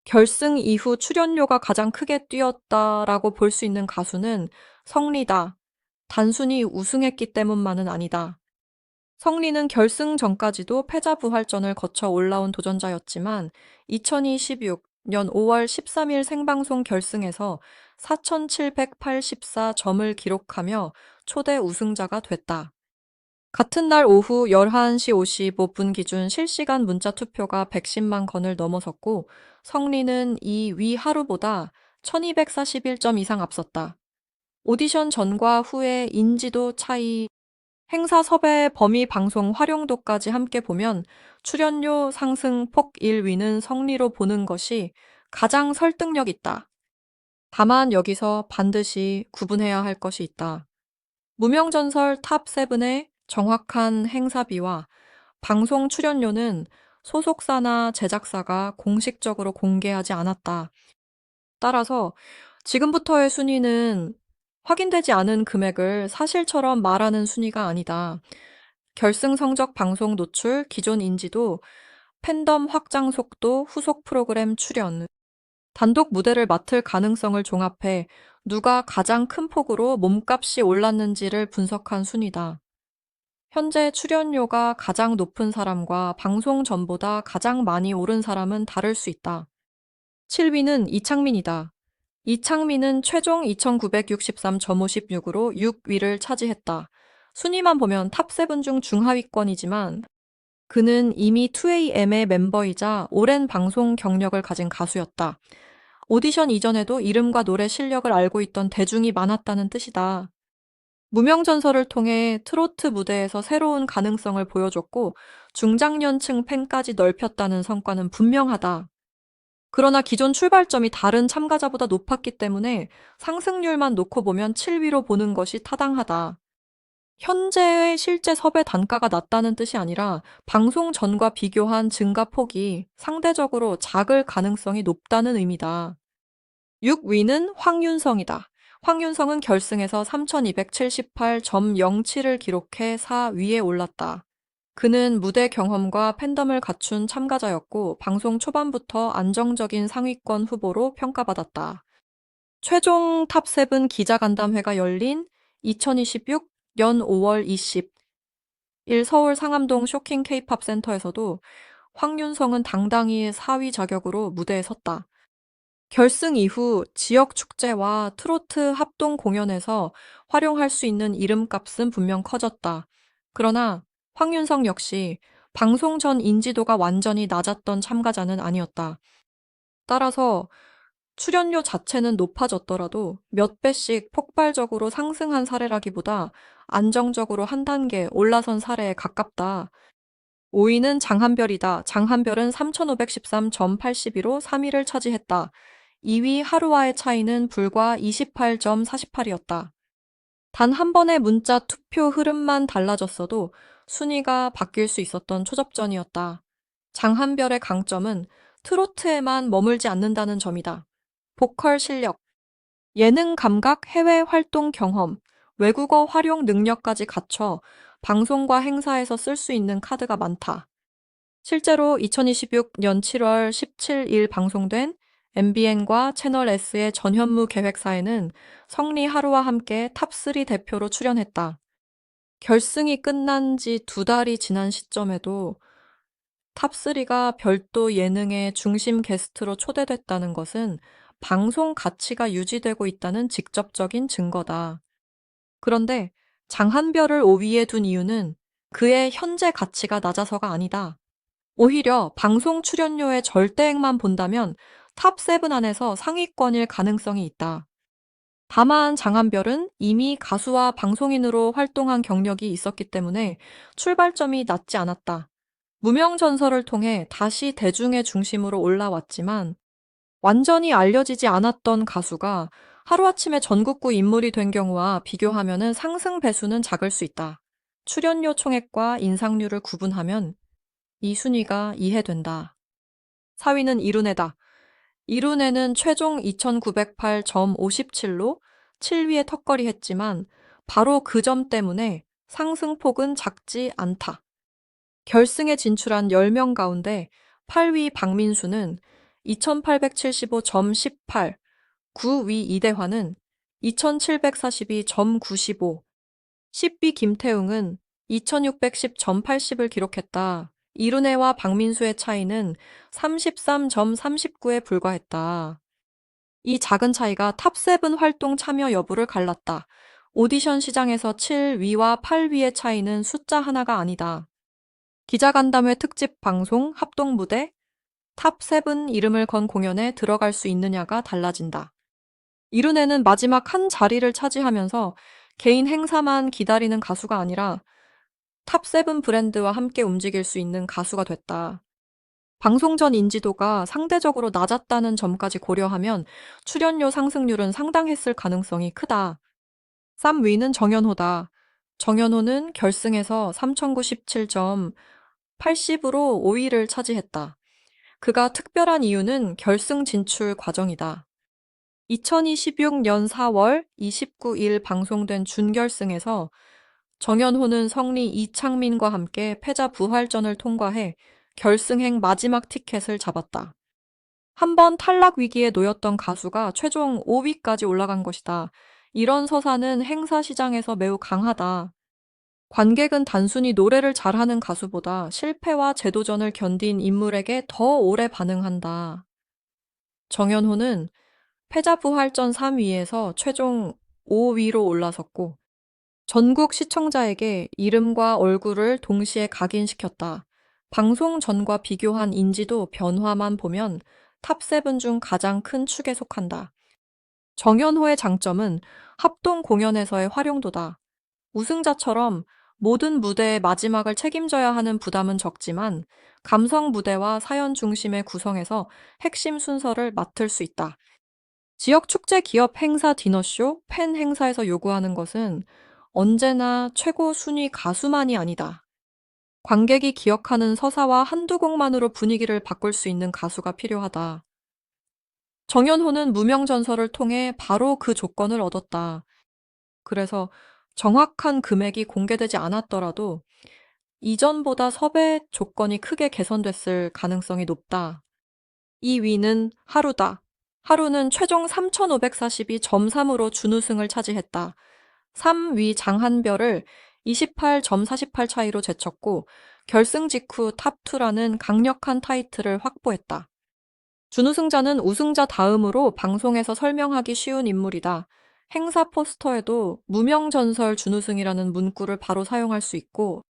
결승 이후 출연료가 가장 크게 뛰었다라고 볼 수 있는 가수는 성리다. 단순히 우승했기 때문만은 아니다. 성리는 결승 전까지도 패자부활전을 거쳐 올라온 도전자였지만 2026년 5월 13일 생방송 결승에서 4,784점을 기록하며 초대 우승자가 됐다. 같은 날 오후 11시 55분 기준 실시간 문자 투표가 110만 건을 넘어섰고 성리는 이 위 하루보다 1241점 이상 앞섰다. 오디션 전과 후의 인지도 차이, 행사 섭외 범위 방송 활용도까지 함께 보면 출연료 상승 폭 1위는 성리로 보는 것이 가장 설득력 있다. 다만 여기서 반드시 구분해야 할 것이 있다. 무명전설 탑7의 정확한 행사비와 방송 출연료는 소속사나 제작사가 공식적으로 공개하지 않았다. 따라서 지금부터의 순위는 확인되지 않은 금액을 사실처럼 말하는 순위가 아니다. 결승 성적 방송 노출, 기존 인지도, 팬덤 확장 속도, 후속 프로그램 출연, 단독 무대를 맡을 가능성을 종합해 누가 가장 큰 폭으로 몸값이 올랐는지를 분석한 순위다. 현재 출연료가 가장 높은 사람과 방송 전보다 가장 많이 오른 사람은 다를 수 있다. 7위는 이창민이다. 이창민은 최종 2,963.56으로 6위를 차지했다. 순위만 보면 탑7 중 중하위권이지만 그는 이미 2AM의 멤버이자 오랜 방송 경력을 가진 가수였다. 오디션 이전에도 이름과 노래 실력을 알고 있던 대중이 많았다는 뜻이다. 무명전설을 통해 트로트 무대에서 새로운 가능성을 보여줬고 중장년층 팬까지 넓혔다는 성과는 분명하다. 그러나 기존 출발점이 다른 참가자보다 높았기 때문에 상승률만 놓고 보면 7위로 보는 것이 타당하다. 현재의 실제 섭외 단가가 낮다는 뜻이 아니라 방송 전과 비교한 증가 폭이 상대적으로 작을 가능성이 높다는 의미다. 6위는 황윤성이다. 황윤성은 결승에서 3,278.07을 기록해 4위에 올랐다. 그는 무대 경험과 팬덤을 갖춘 참가자였고 방송 초반부터 안정적인 상위권 후보로 평가받았다. 최종 탑7 기자간담회가 열린 2026년 5월 20일 서울 상암동 쇼킹 K-팝 센터에서도 황윤성은 당당히 4위 자격으로 무대에 섰다. 결승 이후 지역 축제와 트로트 합동 공연에서 활용할 수 있는 이름값은 분명 커졌다. 그러나 황윤성 역시 방송 전 인지도가 완전히 낮았던 참가자는 아니었다. 따라서 출연료 자체는 높아졌더라도 몇 배씩 폭발적으로 상승한 사례라기보다 안정적으로 한 단계 올라선 사례에 가깝다. 5위는 장한별이다. 장한별은 3,513.82로 3위를 차지했다. 2위 하루와의 차이는 불과 28.48이었다. 단 한 번의 문자 투표 흐름만 달라졌어도 순위가 바뀔 수 있었던 초접전이었다. 장한별의 강점은 트로트에만 머물지 않는다는 점이다. 보컬 실력, 예능 감각, 해외 활동 경험, 외국어 활용 능력까지 갖춰 방송과 행사에서 쓸 수 있는 카드가 많다. 실제로 2026년 7월 17일 방송된 MBN과 채널 S의 전현무 계획사에는 성리 하루와 함께 탑3 대표로 출연했다. 결승이 끝난 지 2달이 지난 시점에도 탑3가 별도 예능의 중심 게스트로 초대됐다는 것은 방송 가치가 유지되고 있다는 직접적인 증거다. 그런데 장한별을 5위에 둔 이유는 그의 현재 가치가 낮아서가 아니다. 오히려 방송 출연료의 절대액만 본다면 탑7 안에서 상위권일 가능성이 있다. 다만 장한별은 이미 가수와 방송인으로 활동한 경력이 있었기 때문에 출발점이 낮지 않았다. 무명전설을 통해 다시 대중의 중심으로 올라왔지만 완전히 알려지지 않았던 가수가 하루아침에 전국구 인물이 된 경우와 비교하면 상승 배수는 작을 수 있다. 출연료 총액과 인상률을 구분하면 이 순위가 이해된다. 4위는 이룬해다. 이룬해는 최종 2,908.57로 7위에 턱걸이 했지만 바로 그 점 때문에 상승폭은 작지 않다. 결승에 진출한 10명 가운데 8위 박민수는 2875.18, 9위 이대환은 2742.95, 10위 김태웅은 2610.80을 기록했다. 이룬혜와 박민수의 차이는 33.39에 불과했다. 이 작은 차이가 탑7 활동 참여 여부를 갈랐다. 오디션 시장에서 7위와 8위의 차이는 숫자 하나가 아니다. 기자간담회 특집 방송 합동 무대 탑7 이름을 건 공연에 들어갈 수 있느냐가 달라진다. 이룬혜는 마지막 한 자리를 차지하면서 개인 행사만 기다리는 가수가 아니라 탑7 브랜드와 함께 움직일 수 있는 가수가 됐다. 방송 전 인지도가 상대적으로 낮았다는 점까지 고려하면 출연료 상승률은 상당했을 가능성이 크다. 3위는 정연호다. 정연호는 결승에서 3097.80으로 5위를 차지했다. 그가 특별한 이유는 결승 진출 과정이다. 2026년 4월 29일 방송된 준결승에서 정연호는 성리 이창민과 함께 패자 부활전을 통과해 결승행 마지막 티켓을 잡았다. 한 번 탈락 위기에 놓였던 가수가 최종 5위까지 올라간 것이다. 이런 서사는 행사 시장에서 매우 강하다. 관객은 단순히 노래를 잘하는 가수보다 실패와 재도전을 견딘 인물에게 더 오래 반응한다. 정연호는 패자 부활전 3위에서 최종 5위로 올라섰고 전국 시청자에게 이름과 얼굴을 동시에 각인시켰다. 방송 전과 비교한 인지도 변화만 보면 탑7 중 가장 큰 축에 속한다. 정연호의 장점은 합동 공연에서의 활용도다. 우승자처럼 모든 무대의 마지막을 책임져야 하는 부담은 적지만 감성 무대와 사연 중심의 구성에서 핵심 순서를 맡을 수 있다. 지역 축제 기업 행사 디너쇼, 팬 행사에서 요구하는 것은 언제나 최고 순위 가수만이 아니다. 관객이 기억하는 서사와 한두 곡만으로 분위기를 바꿀 수 있는 가수가 필요하다. 정연호는 무명전설을 통해 바로 그 조건을 얻었다. 그래서 정확한 금액이 공개되지 않았더라도 이전보다 섭외 조건이 크게 개선됐을 가능성이 높다. 2위는 하루다. 하루는 최종 3542.3으로 준우승을 차지했다. 3위 장한별을 28.48 차이로 제쳤고 결승 직후 탑2라는 강력한 타이틀을 확보했다. 준우승자는 우승자 다음으로 방송에서 설명하기 쉬운 인물이다. 행사 포스터에도 무명전설 준우승이라는 문구를 바로 사용할 수 있고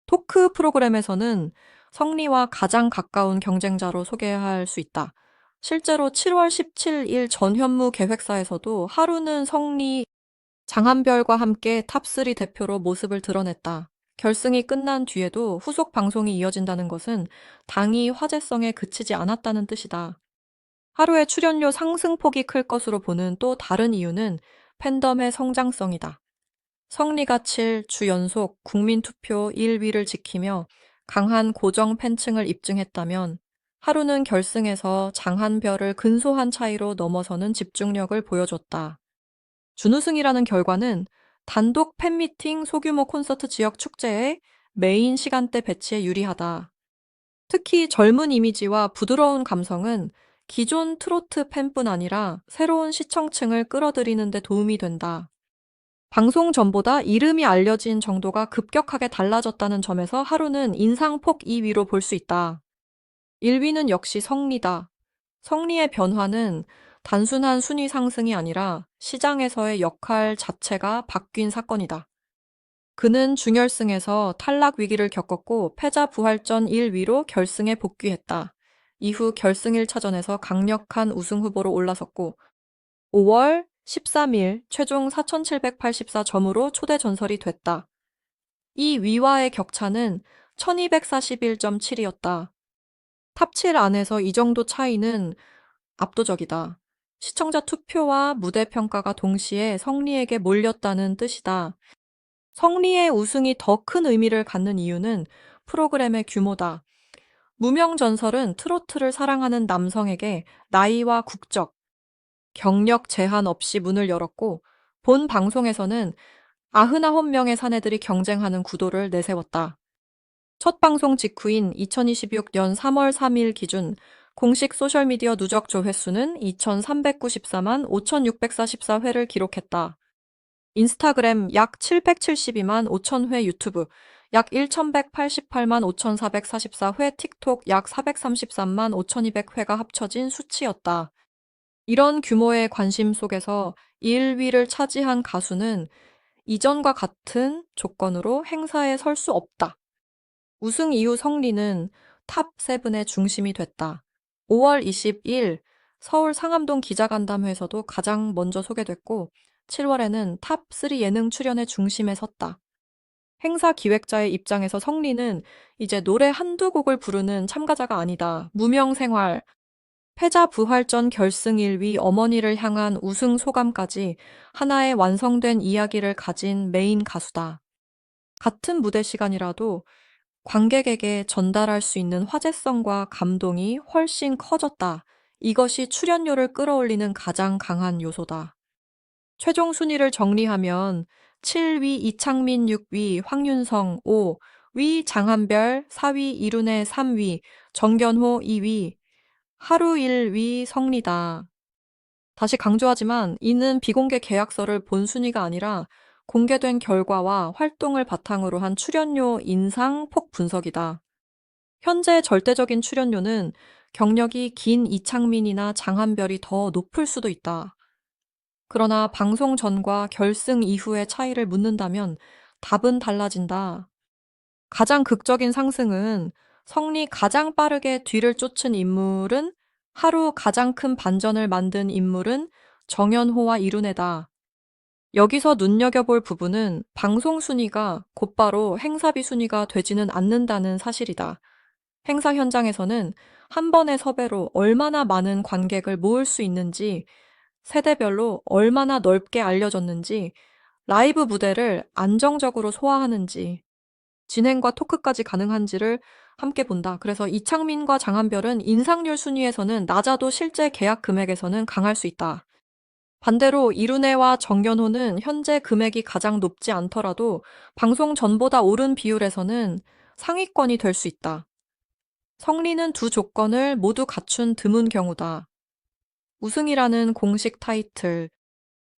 토크 프로그램에서는 성리와 가장 가까운 경쟁자로 소개할 수 있다. 실제로 7월 17일 전현무 계획사에서도 하루는 성리, 장한별과 함께 탑3 대표로 모습을 드러냈다. 결승이 끝난 뒤에도 후속 방송이 이어진다는 것은 당이 화제성에 그치지 않았다는 뜻이다. 하루의 출연료 상승폭이 클 것으로 보는 또 다른 이유는 팬덤의 성장성이다. 성리가 7주 연속 국민투표 1위를 지키며 강한 고정 팬층을 입증했다면 하루는 결승에서 장한별을 근소한 차이로 넘어서는 집중력을 보여줬다. 준우승이라는 결과는 단독 팬미팅 소규모 콘서트 지역 축제의 메인 시간대 배치에 유리하다. 특히 젊은 이미지와 부드러운 감성은 기존 트로트 팬뿐 아니라 새로운 시청층을 끌어들이는 데 도움이 된다. 방송 전보다 이름이 알려진 정도가 급격하게 달라졌다는 점에서 하루는 인상폭 2위로 볼 수 있다. 1위는 역시 성리다. 성리의 변화는 단순한 순위 상승이 아니라 시장에서의 역할 자체가 바뀐 사건이다. 그는 준결승에서 탈락 위기를 겪었고 패자 부활전 1위로 결승에 복귀했다. 이후 결승 1차전에서 강력한 우승 후보로 올라섰고 5월 13일 최종 4,784점으로 초대 전설이 됐다. 이 위와의 격차는 1241.7이었다. 탑7 안에서 이 정도 차이는 압도적이다. 시청자 투표와 무대 평가가 동시에 성리에게 몰렸다는 뜻이다. 성리의 우승이 더 큰 의미를 갖는 이유는 프로그램의 규모다. 무명전설은 트로트를 사랑하는 남성에게 나이와 국적, 경력 제한 없이 문을 열었고 본 방송에서는 99명의 사내들이 경쟁하는 구도를 내세웠다. 첫 방송 직후인 2026년 3월 3일 기준 공식 소셜미디어 누적 조회수는 2,394만 5,644회를 기록했다. 인스타그램 약 772만 5천 회, 유튜브 약 1,188만 5,444회, 틱톡 약 433만 5,200회가 합쳐진 수치였다. 이런 규모의 관심 속에서 1위를 차지한 가수는 이전과 같은 조건으로 행사에 설 수 없다. 우승 이후 성리는 탑7의 중심이 됐다. 5월 20일 서울 상암동 기자간담회에서도 가장 먼저 소개됐고, 7월에는 탑3 예능 출연의 중심에 섰다. 행사 기획자의 입장에서 성리는 이제 노래 한두 곡을 부르는 참가자가 아니다. 무명 생활, 패자 부활전 결승 1위, 어머니를 향한 우승 소감까지 하나의 완성된 이야기를 가진 메인 가수다. 같은 무대 시간이라도 관객에게 전달할 수 있는 화제성과 감동이 훨씬 커졌다. 이것이 출연료를 끌어올리는 가장 강한 요소다. 최종 순위를 정리하면 7위 이창민, 6위 황윤성, 5위 장한별, 4위 이룬의, 3위 정견호, 2위 하루 1위 성리다. 다시 강조하지만 이는 비공개 계약서를 본 순위가 아니라 공개된 결과와 활동을 바탕으로 한 출연료 인상 폭 분석이다. 현재 절대적인 출연료는 경력이 긴 이창민이나 장한별이 더 높을 수도 있다. 그러나 방송 전과 결승 이후의 차이를 묻는다면 답은 달라진다. 가장 극적인 상승은 성리 가장 빠르게 뒤를 쫓은 인물은 하루 가장 큰 반전을 만든 인물은 정연호와 이룬애다. 여기서 눈여겨볼 부분은 방송 순위가 곧바로 행사비 순위가 되지는 않는다는 사실이다. 행사 현장에서는 한 번의 섭외로 얼마나 많은 관객을 모을 수 있는지, 세대별로 얼마나 넓게 알려졌는지, 라이브 무대를 안정적으로 소화하는지, 진행과 토크까지 가능한지를 함께 본다. 그래서 이창민과 장한별은 인상률 순위에서는 낮아도 실제 계약 금액에서는 강할 수 있다. 반대로 이룬애와 정연호는 현재 금액이 가장 높지 않더라도 방송 전보다 오른 비율에서는 상위권이 될 수 있다. 성리는 두 조건을 모두 갖춘 드문 경우다. 우승이라는 공식 타이틀,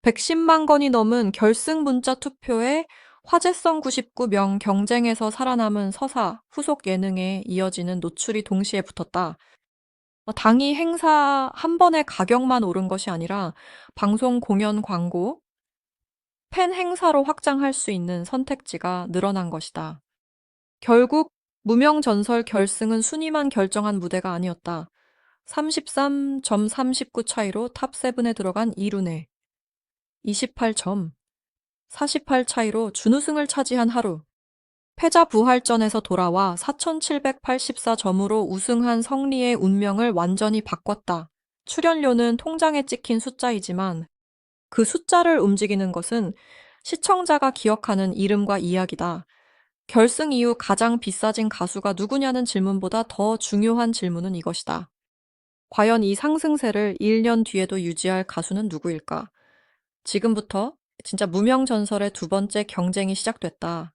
110만 건이 넘은 결승 문자 투표에 화제성 99명, 경쟁에서 살아남은 서사, 후속 예능에 이어지는 노출이 동시에 붙었다. 당이 행사 한 번의 가격만 오른 것이 아니라 방송, 공연, 광고, 팬 행사로 확장할 수 있는 선택지가 늘어난 것이다. 결국 무명 전설 결승은 순위만 결정한 무대가 아니었다. 33.39 차이로 탑7에 들어간 이룬애, 28점, 48 차이로 준우승을 차지한 하루, 패자 부활전에서 돌아와 4,784점으로 우승한 성리의 운명을 완전히 바꿨다. 출연료는 통장에 찍힌 숫자이지만 그 숫자를 움직이는 것은 시청자가 기억하는 이름과 이야기다. 결승 이후 가장 비싸진 가수가 누구냐는 질문보다 더 중요한 질문은 이것이다. 과연 이 상승세를 1년 뒤에도 유지할 가수는 누구일까? 지금부터 진짜 무명 전설의 두 번째 경쟁이 시작됐다.